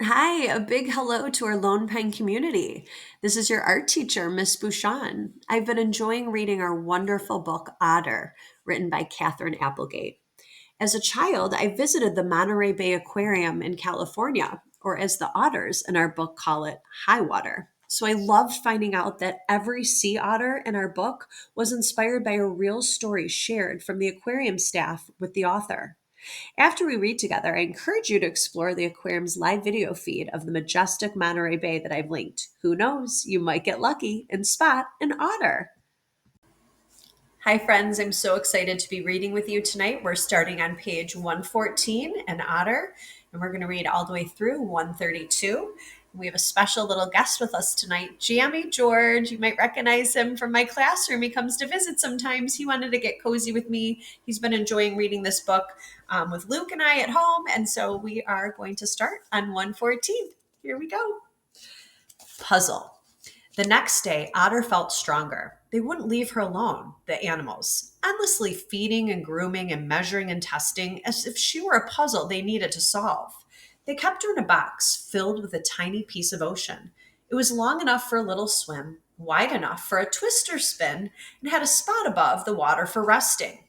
Hi, a big hello to our Lone Pine community. This is your art teacher, Miss Bushon. I've been enjoying reading our wonderful book, Otter, written by Catherine Applegate. As a child, I visited the Monterey Bay Aquarium in California, or as the otters in our book call it, high water. So I loved finding out that every sea otter in our book was inspired by a real story shared from the aquarium staff with the author. After we read together, I encourage you to explore the aquarium's live video feed of the majestic Monterey Bay that I've linked. Who knows, you might get lucky and spot an otter. Hi, friends. I'm so excited to be reading with you tonight. We're starting on page 114, an otter, and we're going to read all the way through 132. We have a special little guest with us tonight, Jammy George. You might recognize him from my classroom. He comes to visit sometimes. He wanted to get cozy with me. He's been enjoying reading this book with Luke and I at home, and so we are going to start on 114. Here we go. Puzzle. The next day, Otter felt stronger. They wouldn't leave her alone, the animals, endlessly feeding and grooming and measuring and testing as if she were a puzzle they needed to solve. They kept her in a box filled with a tiny piece of ocean. It was long enough for a little swim, wide enough for a twist or spin, and had a spot above the water for resting.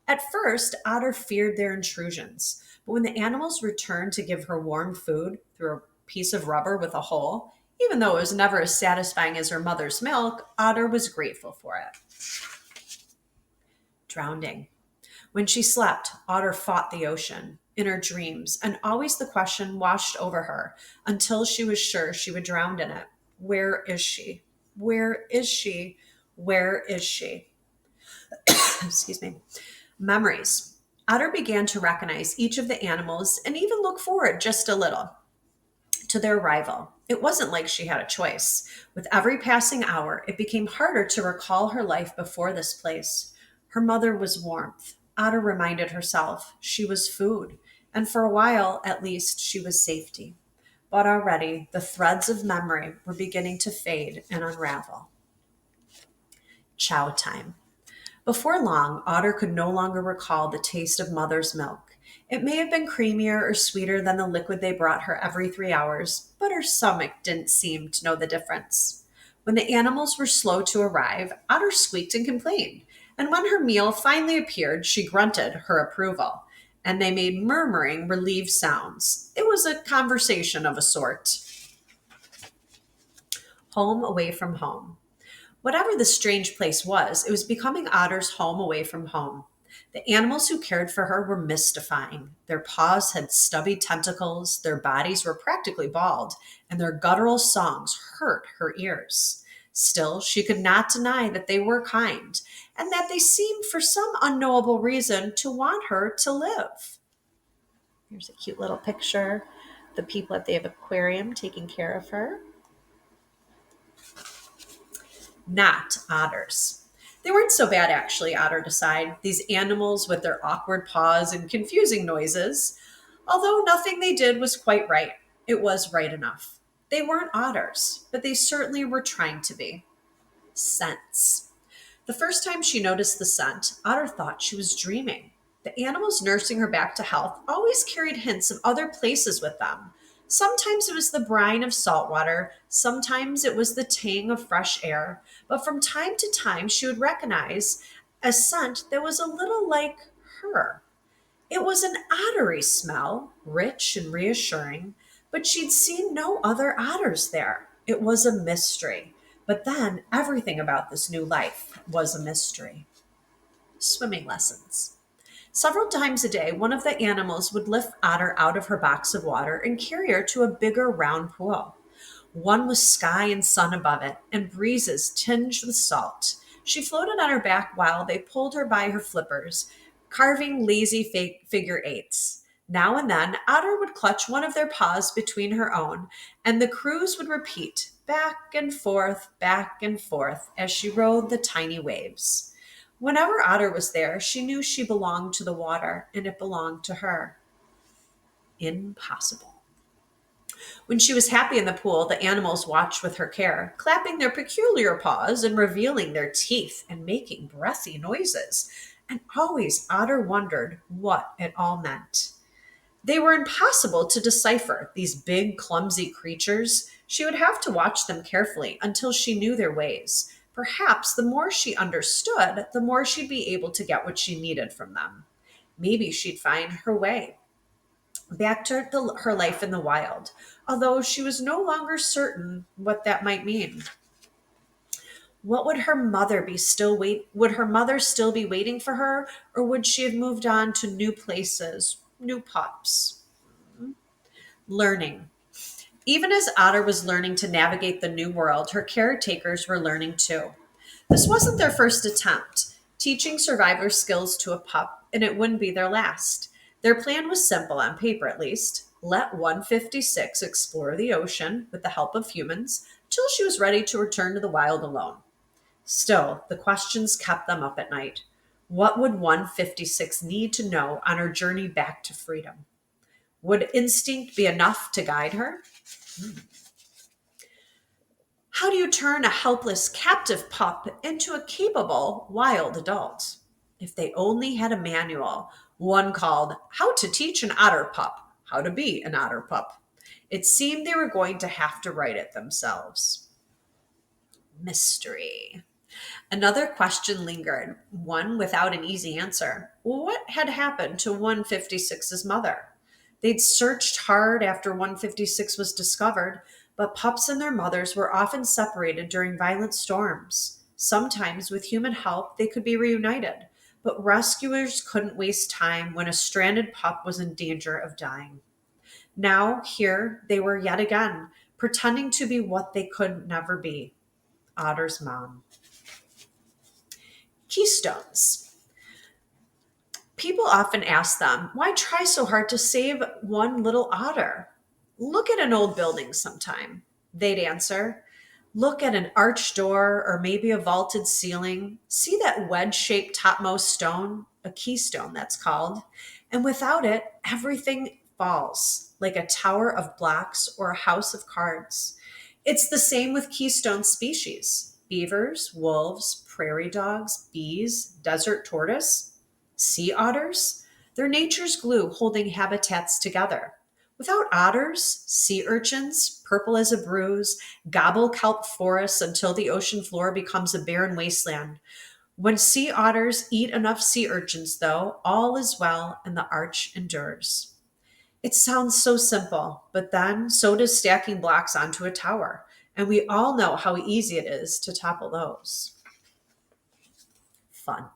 At first, Otter feared their intrusions, but when the animals returned to give her warm food through a piece of rubber with a hole, even though it was never as satisfying as her mother's milk, Otter was grateful for it. Drowning. When she slept, Otter fought the ocean in her dreams, and always the question washed over her until she was sure she would drown in it. Where is she? Where is she? Where is she? Excuse me. Memories. Otter began to recognize each of the animals and even look forward just a little to their arrival. It wasn't like she had a choice. With every passing hour, it became harder to recall her life before this place. Her mother was warmth. Otter reminded herself she was food, and for a while, at least, she was safety. But already, the threads of memory were beginning to fade and unravel. Chow time. Before long, Otter could no longer recall the taste of mother's milk. It may have been creamier or sweeter than the liquid they brought her every 3 hours, but her stomach didn't seem to know the difference. When the animals were slow to arrive, Otter squeaked and complained, and when her meal finally appeared, she grunted her approval, and they made murmuring, relieved sounds. It was a conversation of a sort. Home away from home. Whatever the strange place was, it was becoming Otter's home away from home. The animals who cared for her were mystifying. Their paws had stubby tentacles, their bodies were practically bald, and their guttural songs hurt her ears. Still, she could not deny that they were kind, and that they seemed, for some unknowable reason, to want her to live. Here's a cute little picture. The people at the aquarium taking care of her. Not otters. They weren't so bad, actually, Otter decided, these animals with their awkward paws and confusing noises. Although nothing they did was quite right, it was right enough. They weren't otters, but they certainly were trying to be. Scents. The first time she noticed the scent, Otter thought she was dreaming. The animals nursing her back to health always carried hints of other places with them. Sometimes it was the brine of salt water, sometimes it was the tang of fresh air, but from time to time she would recognize a scent that was a little like her. It was an ottery smell, rich and reassuring, but she'd seen no other otters there. It was a mystery. But then everything about this new life was a mystery. Swimming lessons. Several times a day, one of the animals would lift Otter out of her box of water and carry her to a bigger round pool. One with sky and sun above it, and breezes tinged with salt. She floated on her back while they pulled her by her flippers, carving lazy figure eights. Now and then, Otter would clutch one of their paws between her own, and the cruise would repeat back and forth, as she rode the tiny waves. Whenever Otter was there, she knew she belonged to the water, and it belonged to her. Impossible. When she was happy in the pool, the animals watched with her care, clapping their peculiar paws and revealing their teeth and making breathy noises. And always Otter wondered what it all meant. They were impossible to decipher, these big, clumsy creatures. She would have to watch them carefully until she knew their ways. Perhaps the more she understood, the more she'd be able to get what she needed from them. Maybe she'd find her way back to her life in the wild, although she was no longer certain what that might mean. What would her mother be still wait would her mother still be waiting for her, or would she have moved on to new places, new pups? Learning. Even as Otter was learning to navigate the new world, her caretakers were learning too. This wasn't their first attempt, teaching survivor skills to a pup, and it wouldn't be their last. Their plan was simple, on paper at least. Let 156 explore the ocean with the help of humans till she was ready to return to the wild alone. Still, the questions kept them up at night. What would 156 need to know on her journey back to freedom? Would instinct be enough to guide her? How do you turn a helpless captive pup into a capable wild adult? If they only had a manual, one called How to Teach an Otter Pup How to Be an Otter Pup, it seemed they were going to have to write it themselves. Mystery. Another question lingered, one without an easy answer. What had happened to 156's mother? They'd searched hard after 156 was discovered, but pups and their mothers were often separated during violent storms. Sometimes, with human help, they could be reunited, but rescuers couldn't waste time when a stranded pup was in danger of dying. Now, here they were yet again, pretending to be what they could never be, Otter's mom. Keystones. People often ask them, why try so hard to save one little otter? Look at an old building sometime. They'd answer, look at an arched door or maybe a vaulted ceiling. See that wedge shaped topmost stone? A keystone, that's called. And without it, everything falls, like a tower of blocks or a house of cards. It's the same with keystone species: beavers, wolves, prairie dogs, bees, desert tortoise, sea otters. They're nature's glue holding habitats together. Without otters, sea urchins, purple as a bruise, gobble kelp forests until the ocean floor becomes a barren wasteland. When sea otters eat enough sea urchins, though, all is well and the arch endures. It sounds so simple, but then so does stacking blocks onto a tower. And we all know how easy it is to topple those. Fun.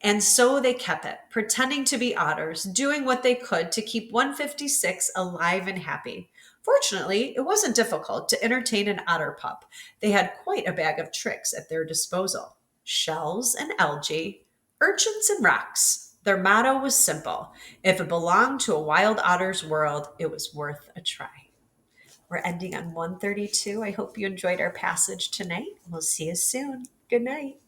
And so they kept it, pretending to be otters, doing what they could to keep 156 alive and happy. Fortunately, it wasn't difficult to entertain an otter pup. They had quite a bag of tricks at their disposal: shells and algae, urchins and rocks. Their motto was simple: if it belonged to a wild otter's world, it was worth a try. We're ending on 132. I hope you enjoyed our passage tonight. We'll see you soon. Good night.